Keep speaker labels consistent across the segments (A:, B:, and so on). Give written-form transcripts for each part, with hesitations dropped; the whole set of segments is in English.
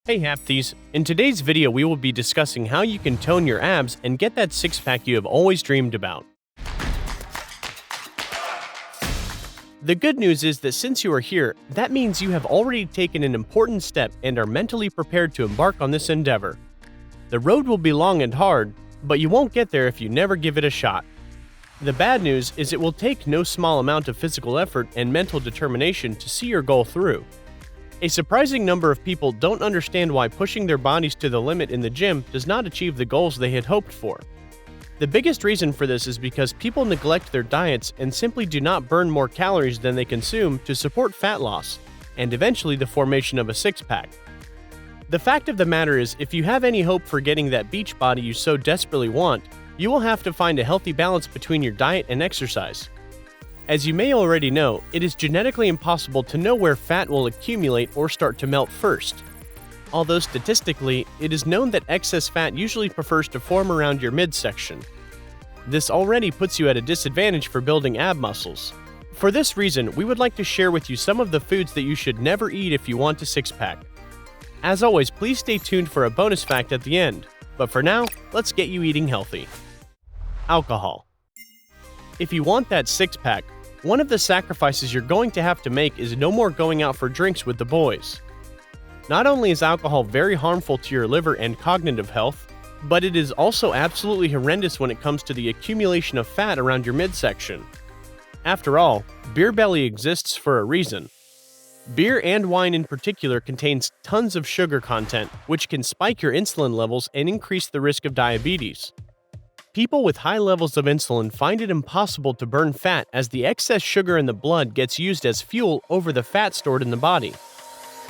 A: Hey Hapthies, in today's video we will be discussing how you can tone your abs and get that six-pack you have always dreamed about. The good news is that since you are here, that means you have already taken an important step and are mentally prepared to embark on this endeavor. The road will be long and hard, but you won't get there if you never give it a shot. The bad news is it will take no small amount of physical effort and mental determination to see your goal through. A surprising number of people don't understand why pushing their bodies to the limit in the gym does not achieve the goals they had hoped for. The biggest reason for this is because people neglect their diets and simply do not burn more calories than they consume to support fat loss, and eventually the formation of a six-pack. The fact of the matter is, if you have any hope for getting that beach body you so desperately want, you will have to find a healthy balance between your diet and exercise. As you may already know, it is genetically impossible to know where fat will accumulate or start to melt first. Although statistically, it is known that excess fat usually prefers to form around your midsection. This already puts you at a disadvantage for building ab muscles. For this reason, we would like to share with you some of the foods that you should never eat if you want a six-pack. As always, please stay tuned for a bonus fact at the end. But for now, let's get you eating healthy. Alcohol. If you want that six-pack, one of the sacrifices you're going to have to make is no more going out for drinks with the boys. Not only is alcohol very harmful to your liver and cognitive health, but it is also absolutely horrendous when it comes to the accumulation of fat around your midsection. After all, beer belly exists for a reason. Beer and wine in particular contains tons of sugar content, which can spike your insulin levels and increase the risk of diabetes. People with high levels of insulin find it impossible to burn fat as the excess sugar in the blood gets used as fuel over the fat stored in the body.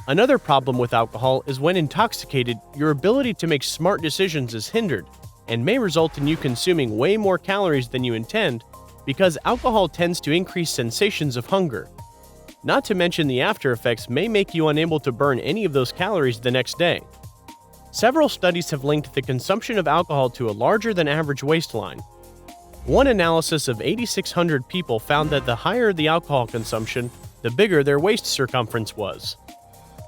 A: Another problem with alcohol is when intoxicated, your ability to make smart decisions is hindered and may result in you consuming way more calories than you intend because alcohol tends to increase sensations of hunger. Not to mention the after effects may make you unable to burn any of those calories the next day. Several studies have linked the consumption of alcohol to a larger than average waistline. One analysis of 8,600 people found that the higher the alcohol consumption, the bigger their waist circumference was.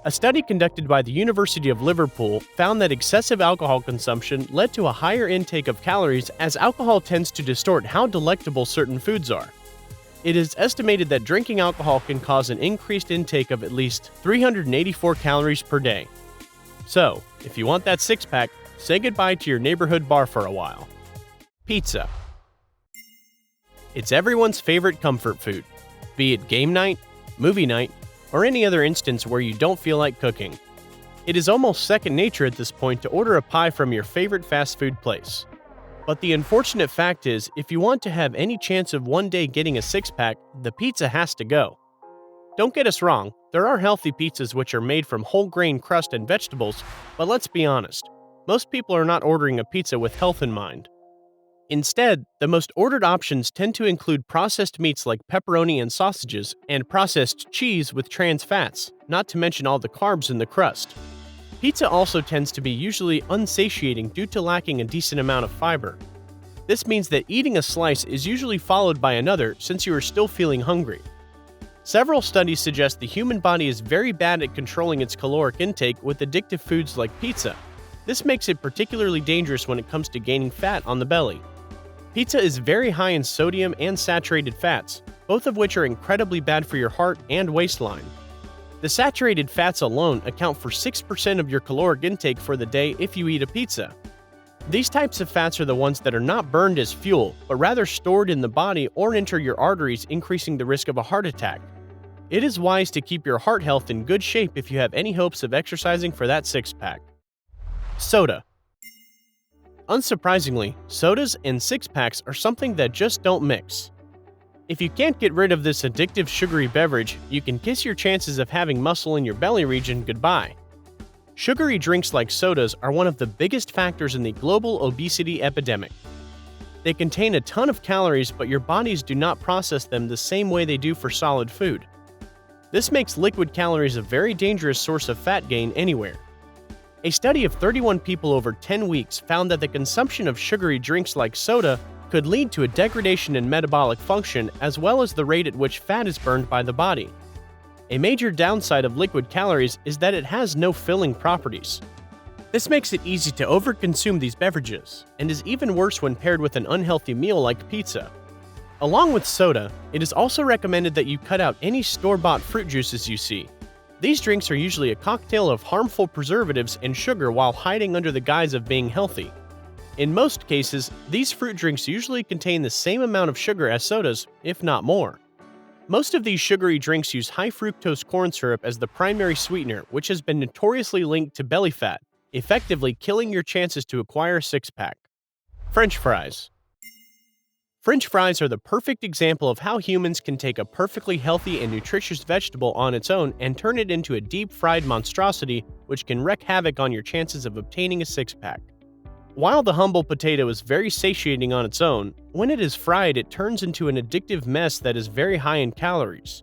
A: A study conducted by the University of Liverpool found that excessive alcohol consumption led to a higher intake of calories as alcohol tends to distort how delectable certain foods are. It is estimated that drinking alcohol can cause an increased intake of at least 384 calories per day. So, if you want that six-pack, say goodbye to your neighborhood bar for a while. Pizza. It's everyone's favorite comfort food, be it game night, movie night, or any other instance where you don't feel like cooking. It is almost second nature at this point to order a pie from your favorite fast food place. But the unfortunate fact is, if you want to have any chance of one day getting a six-pack, the pizza has to go. Don't get us wrong, there are healthy pizzas which are made from whole grain crust and vegetables, but let's be honest, most people are not ordering a pizza with health in mind. Instead, the most ordered options tend to include processed meats like pepperoni and sausages, and processed cheese with trans fats, not to mention all the carbs in the crust. Pizza also tends to be usually unsatiating due to lacking a decent amount of fiber. This means that eating a slice is usually followed by another since you are still feeling hungry. Several studies suggest the human body is very bad at controlling its caloric intake with addictive foods like pizza. This makes it particularly dangerous when it comes to gaining fat on the belly. Pizza is very high in sodium and saturated fats, both of which are incredibly bad for your heart and waistline. The saturated fats alone account for 6% of your caloric intake for the day if you eat a pizza. These types of fats are the ones that are not burned as fuel, but rather stored in the body or enter your arteries, increasing the risk of a heart attack. It is wise to keep your heart health in good shape if you have any hopes of exercising for that six-pack. Soda. Unsurprisingly, sodas and six-packs are something that just don't mix. If you can't get rid of this addictive sugary beverage, you can kiss your chances of having muscle in your belly region goodbye. Sugary drinks like sodas are one of the biggest factors in the global obesity epidemic. They contain a ton of calories, but your bodies do not process them the same way they do for solid food. This makes liquid calories a very dangerous source of fat gain anywhere. A study of 31 people over 10 weeks found that the consumption of sugary drinks like soda could lead to a degradation in metabolic function as well as the rate at which fat is burned by the body. A major downside of liquid calories is that it has no filling properties. This makes it easy to overconsume these beverages, and is even worse when paired with an unhealthy meal like pizza. Along with soda, it is also recommended that you cut out any store-bought fruit juices you see. These drinks are usually a cocktail of harmful preservatives and sugar while hiding under the guise of being healthy. In most cases, these fruit drinks usually contain the same amount of sugar as sodas, if not more. Most of these sugary drinks use high fructose corn syrup as the primary sweetener, which has been notoriously linked to belly fat, effectively killing your chances to acquire a six-pack. French fries. French fries are the perfect example of how humans can take a perfectly healthy and nutritious vegetable on its own and turn it into a deep-fried monstrosity which can wreak havoc on your chances of obtaining a six-pack. While the humble potato is very satiating on its own, when it is fried it turns into an addictive mess that is very high in calories.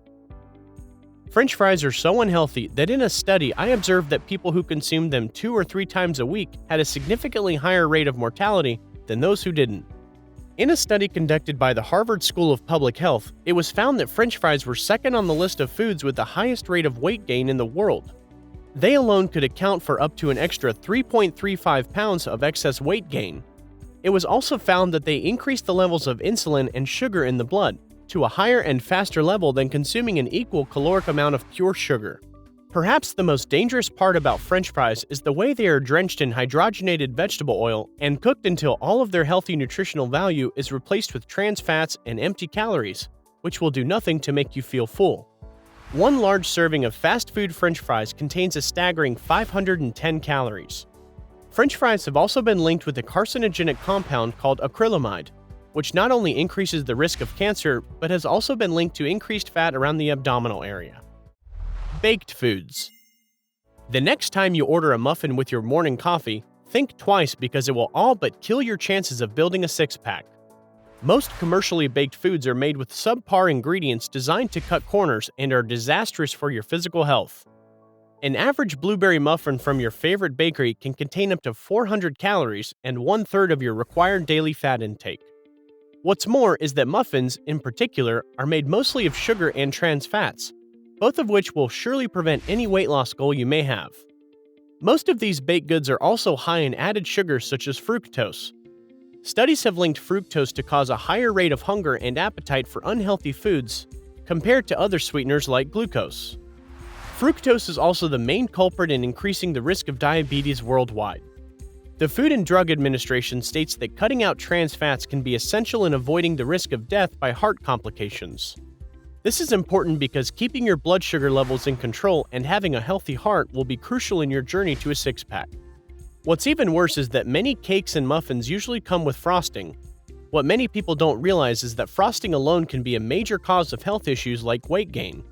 A: French fries are so unhealthy that in a study I observed that people who consumed them 2 or 3 times a week had a significantly higher rate of mortality than those who didn't. In a study conducted by the Harvard School of Public Health, it was found that French fries were second on the list of foods with the highest rate of weight gain in the world. They alone could account for up to an extra 3.35 pounds of excess weight gain. It was also found that they increased the levels of insulin and sugar in the blood to a higher and faster level than consuming an equal caloric amount of pure sugar. Perhaps the most dangerous part about French fries is the way they are drenched in hydrogenated vegetable oil and cooked until all of their healthy nutritional value is replaced with trans fats and empty calories, which will do nothing to make you feel full. One large serving of fast food French fries contains a staggering 510 calories. French fries have also been linked with a carcinogenic compound called acrylamide, which not only increases the risk of cancer, but has also been linked to increased fat around the abdominal area. Baked foods. The next time you order a muffin with your morning coffee, think twice because it will all but kill your chances of building a six-pack. Most commercially baked foods are made with subpar ingredients designed to cut corners and are disastrous for your physical health. An average blueberry muffin from your favorite bakery can contain up to 400 calories and 1/3 of your required daily fat intake. What's more is that muffins, in particular, are made mostly of sugar and trans fats, both of which will surely prevent any weight loss goal you may have. Most of these baked goods are also high in added sugars such as fructose. Studies have linked fructose to cause a higher rate of hunger and appetite for unhealthy foods compared to other sweeteners like glucose. Fructose is also the main culprit in increasing the risk of diabetes worldwide. The Food and Drug Administration states that cutting out trans fats can be essential in avoiding the risk of death by heart complications. This is important because keeping your blood sugar levels in control and having a healthy heart will be crucial in your journey to a six-pack. What's even worse is that many cakes and muffins usually come with frosting. What many people don't realize is that frosting alone can be a major cause of health issues like weight gain.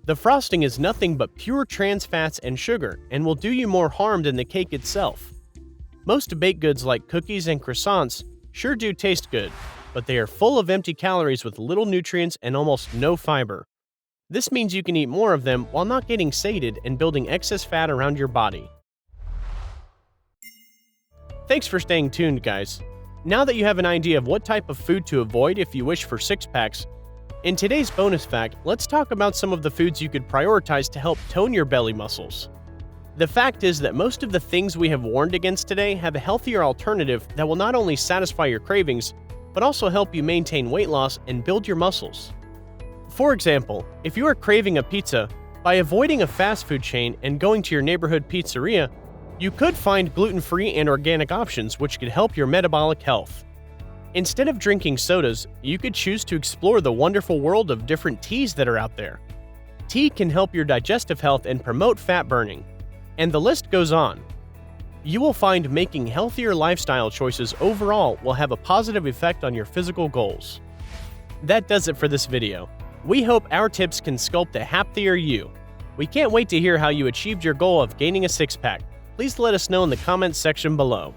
A: The frosting is nothing but pure trans fats and sugar and will do you more harm than the cake itself. Most baked goods like cookies and croissants sure do taste good, but they are full of empty calories with little nutrients and almost no fiber. This means you can eat more of them while not getting sated and building excess fat around your body. Thanks for staying tuned, guys. Now that you have an idea of what type of food to avoid if you wish for six-packs, in today's bonus fact, let's talk about some of the foods you could prioritize to help tone your belly muscles. The fact is that most of the things we have warned against today have a healthier alternative that will not only satisfy your cravings, but also help you maintain weight loss and build your muscles. For example, if you are craving a pizza, by avoiding a fast food chain and going to your neighborhood pizzeria, you could find gluten-free and organic options which could help your metabolic health. Instead of drinking sodas, you could choose to explore the wonderful world of different teas that are out there. Tea can help your digestive health and promote fat burning. And the list goes on. You will find making healthier lifestyle choices overall will have a positive effect on your physical goals. That does it for this video. We hope our tips can sculpt a happier you. We can't wait to hear how you achieved your goal of gaining a six-pack. Please let us know in the comments section below.